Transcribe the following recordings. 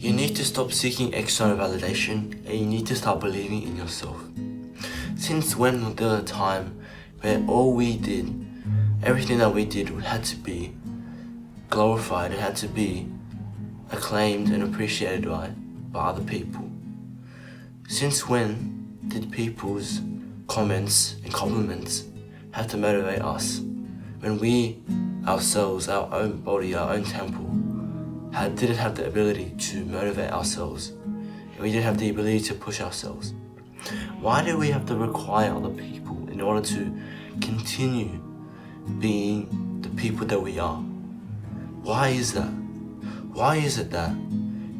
You need to stop seeking external validation and you need to start believing in yourself. Since when was there a time where all we did, everything that we did had to be glorified, it had to be acclaimed and appreciated by other people? Since when did people's comments and compliments have to motivate us when we ourselves, our own body, our own temple, didn't have the ability to motivate ourselves and we didn't have the ability to push ourselves? Why do we have to require other people in order to continue being the people that we are? Why is that? Why is it that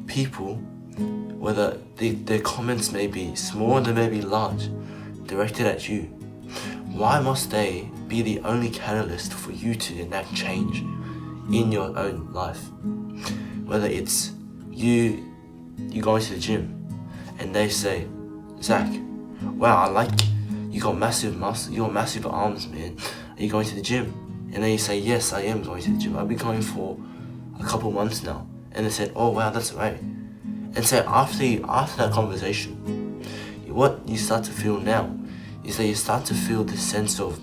people, whether their comments may be small and they may be large, directed at you, why must they be the only catalyst for you to enact change in your own life? Whether it's you going to the gym and they say, Zach, wow, I like you got massive muscle, you got massive arms, man. Are you going to the gym? And then you say, yes, I am going to the gym. I've been going for a couple months now. And they said, oh wow, that's right. And so after that conversation, what you start to feel now is that you start to feel this sense of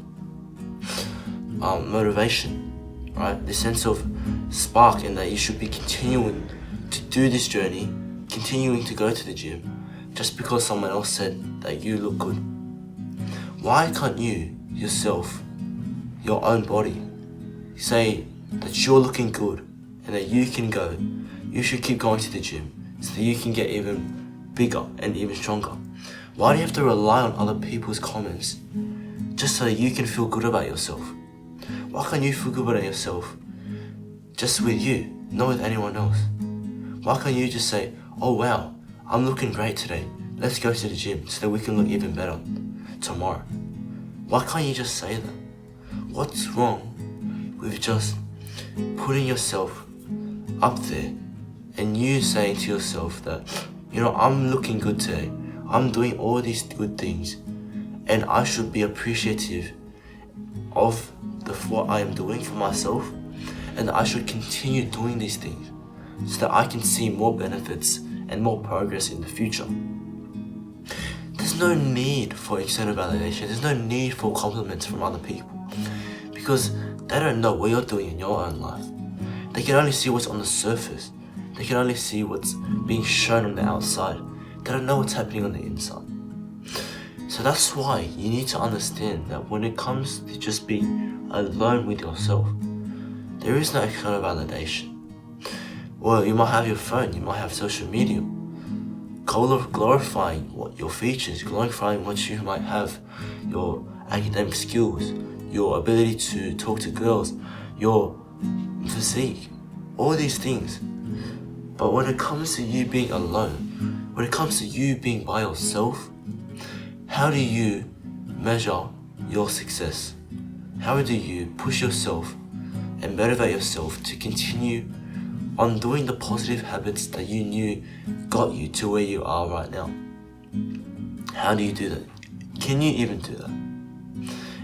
motivation, right? This sense of spark, and that you should be continuing to do this journey, continuing to go to the gym, just because someone else said that you look good. Why can't you, yourself, your own body, say that you're looking good and that you can go, you should keep going to the gym so that you can get even bigger and even stronger? Why do you have to rely on other people's comments just so that you can feel good about yourself? Why can't you feel good about yourself just with you, not with anyone else? Why can't you just say, oh wow, I'm looking great today, let's go to the gym so that we can look even better tomorrow? Why can't you just say that? What's wrong with just putting yourself up there and you saying to yourself that, you know, I'm looking good today, I'm doing all these good things, and I should be appreciative of what I am doing for myself, and I should continue doing these things so that I can see more benefits and more progress in the future. There's no need for external validation, there's no need for compliments from other people, because they don't know what you're doing in your own life. They can only see what's on the surface. They can only see what's being shown on the outside. They don't know what's happening on the inside. So that's why you need to understand that when it comes to just being alone with yourself, there is no external validation. Well, you might have your phone, you might have social media, glorifying what your features, glorifying what you might have, your academic skills, your ability to talk to girls, your physique, all these things. But when it comes to you being alone, when it comes to you being by yourself, how do you measure your success? How do you push yourself and motivate yourself to continue on doing the positive habits that you knew got you to where you are right now? How do you do that? Can you even do that?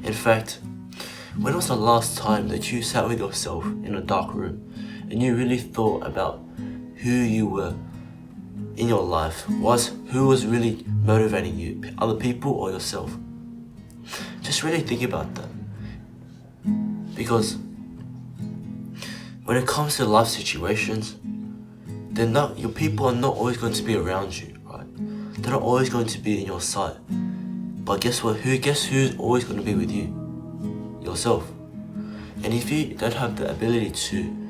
In fact, when was the last time that you sat with yourself in a dark room and you really thought about who you were in your life? Who was really motivating you, other people or yourself? Just really think about that. Because when it comes to life situations, your people are not always going to be around you, right? They're not always going to be in your sight. But guess what? Guess who's always going to be with you? Yourself. And if you don't have the ability to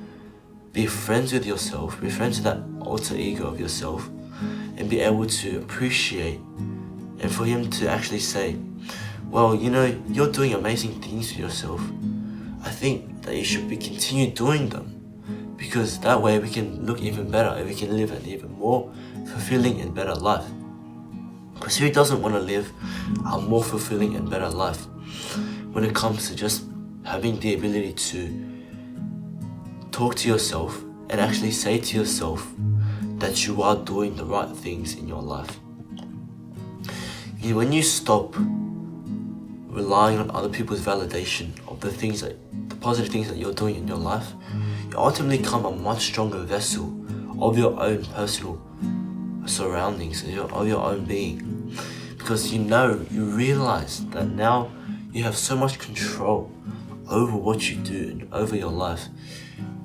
be friends with yourself, be friends with that alter ego of yourself, and be able to appreciate, and for him to actually say, well, you know, you're doing amazing things for yourself, I think that you should continue doing them, because that way we can look even better and we can live an even more fulfilling and better life. Because who doesn't want to live a more fulfilling and better life when it comes to just having the ability to talk to yourself and actually say to yourself that you are doing the right things in your life? When you stop relying on other people's validation of the positive things that you're doing in your life, you ultimately become a much stronger vessel of your own personal surroundings, of your own being. Because you realize that now you have so much control over what you do and over your life.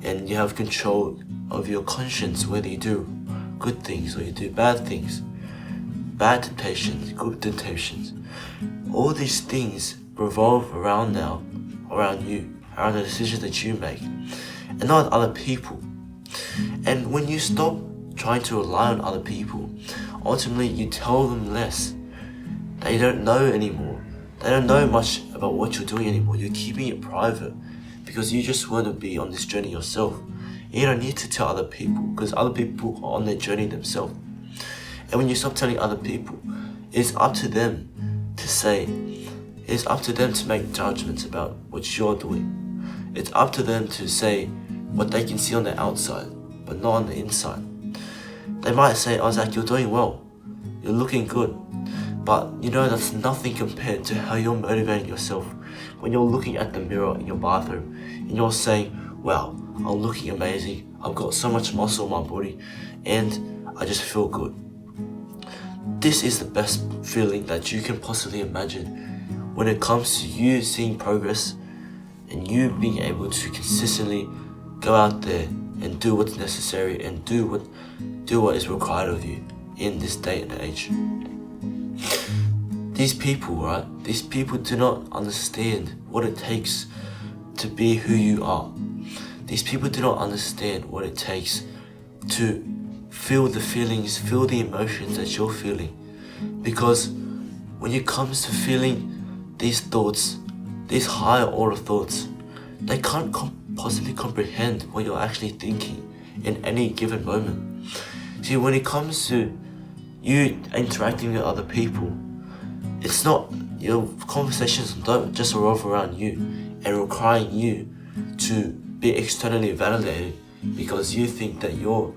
And you have control of your conscience, whether you do good things or you do bad things. Bad temptations, good temptations. All these things revolve around you, around the decisions that you make, and not other people. And when you stop trying to rely on other people, ultimately you tell them less. They don't know anymore. They don't know much about what you're doing anymore. You're keeping it private because you just want to be on this journey yourself. And you don't need to tell other people because other people are on their journey themselves. And when you stop telling other people, it's up to them to say, it's up to them to make judgments about what you're doing. It's up to them to say what they can see on the outside, but not on the inside. They might say, "Oh, Zach, you're doing well. You're looking good." But that's nothing compared to how you're motivating yourself when you're looking at the mirror in your bathroom and you're saying, "Wow, I'm looking amazing. I've got so much muscle in my body and I just feel good." This is the best feeling that you can possibly imagine when it comes to you seeing progress and you being able to consistently go out there and do what's necessary and do what is required of you in this day and age. These people do not understand what it takes to be who you are. These people do not understand what it takes to feel the feelings, feel the emotions that you're feeling. Because when it comes to feeling these thoughts, these higher order thoughts, they can't possibly comprehend what you're actually thinking in any given moment. See, when it comes to you interacting with other people, it's not, your conversations don't just revolve around you and requiring you to be externally validated because you think that your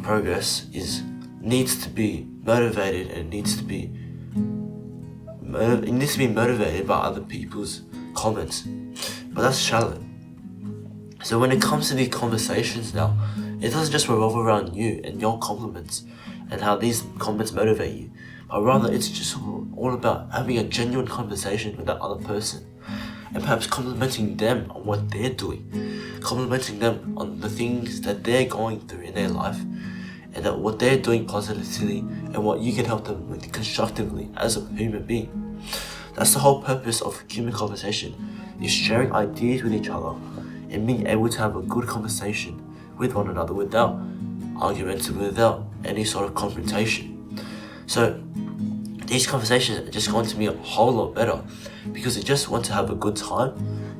progress needs to be motivated and needs to be motivated by other people's comments. But that's shallow. So when it comes to these conversations now, it doesn't just revolve around you and your compliments and how these comments motivate you, but rather it's just all about having a genuine conversation with that other person and perhaps complimenting them on what they're doing, complimenting them on the things that they're going through in their life and that what they're doing positively and what you can help them with constructively as a human being. That's the whole purpose of human conversation, is sharing ideas with each other and being able to have a good conversation with one another without arguments, without any sort of confrontation. So these conversations are just going to be a whole lot better because you just want to have a good time.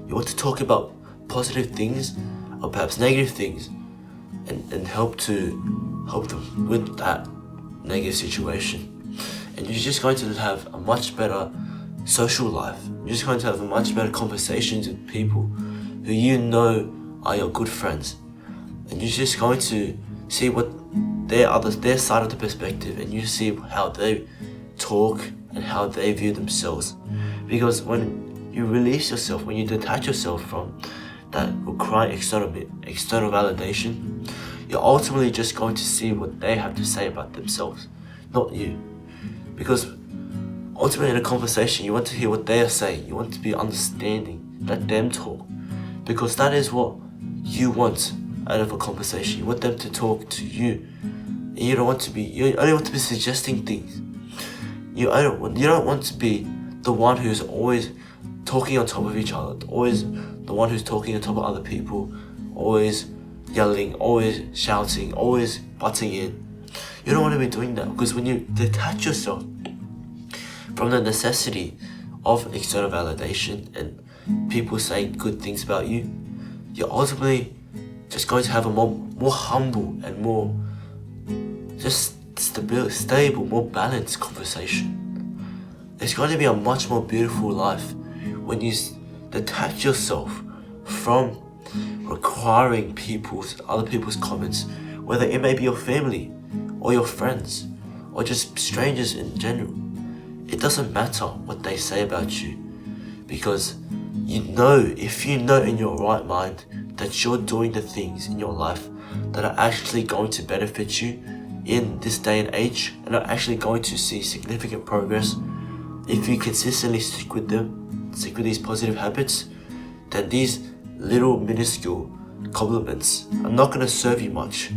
You want to talk about positive things or perhaps negative things and help them with that negative situation. And you're just going to have a much better social life. You're just going to have a much better conversations with people who you know are your good friends. And you're just going to see what their side of the perspective, and you see how they talk and how they view themselves. Because when you release yourself, when you detach yourself from that requiring external validation, you're ultimately just going to see what they have to say about themselves, not you. Because ultimately in a conversation, you want to hear what they are saying. You want to be understanding, let them talk. Because that is what you want out of a conversation. You want them to talk to you. And you only want to be suggesting things. You don't want to be the one who's always talking on top of each other, always the one who's talking on top of other people, always yelling, always shouting, always butting in. You don't want to be doing that, because when you detach yourself from the necessity of external validation and people saying good things about you, you're ultimately just going to have a more humble and more just stable, more balanced conversation. It's going to be a much more beautiful life when you detach yourself from requiring other people's comments, whether it may be your family or your friends or just strangers in general. It doesn't matter what they say about you, because if you know in your right mind that you're doing the things in your life that are actually going to benefit you in this day and age and are actually going to see significant progress, if you consistently stick with these positive habits, then these little minuscule compliments are not going to serve you much.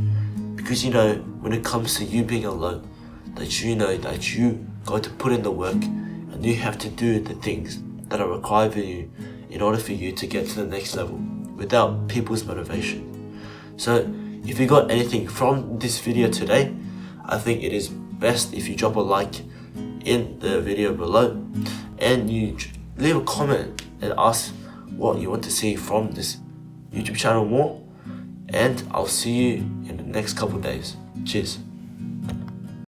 Because you know, when it comes to you being alone, that you know that you got to put in the work and you have to do the things that are required of you in order for you to get to the next level without people's motivation. So if you got anything from this video today, I think it is best if you drop a like in the video below and you leave a comment and ask what you want to see from this YouTube channel more, and I'll see you in the next couple of days. Cheers.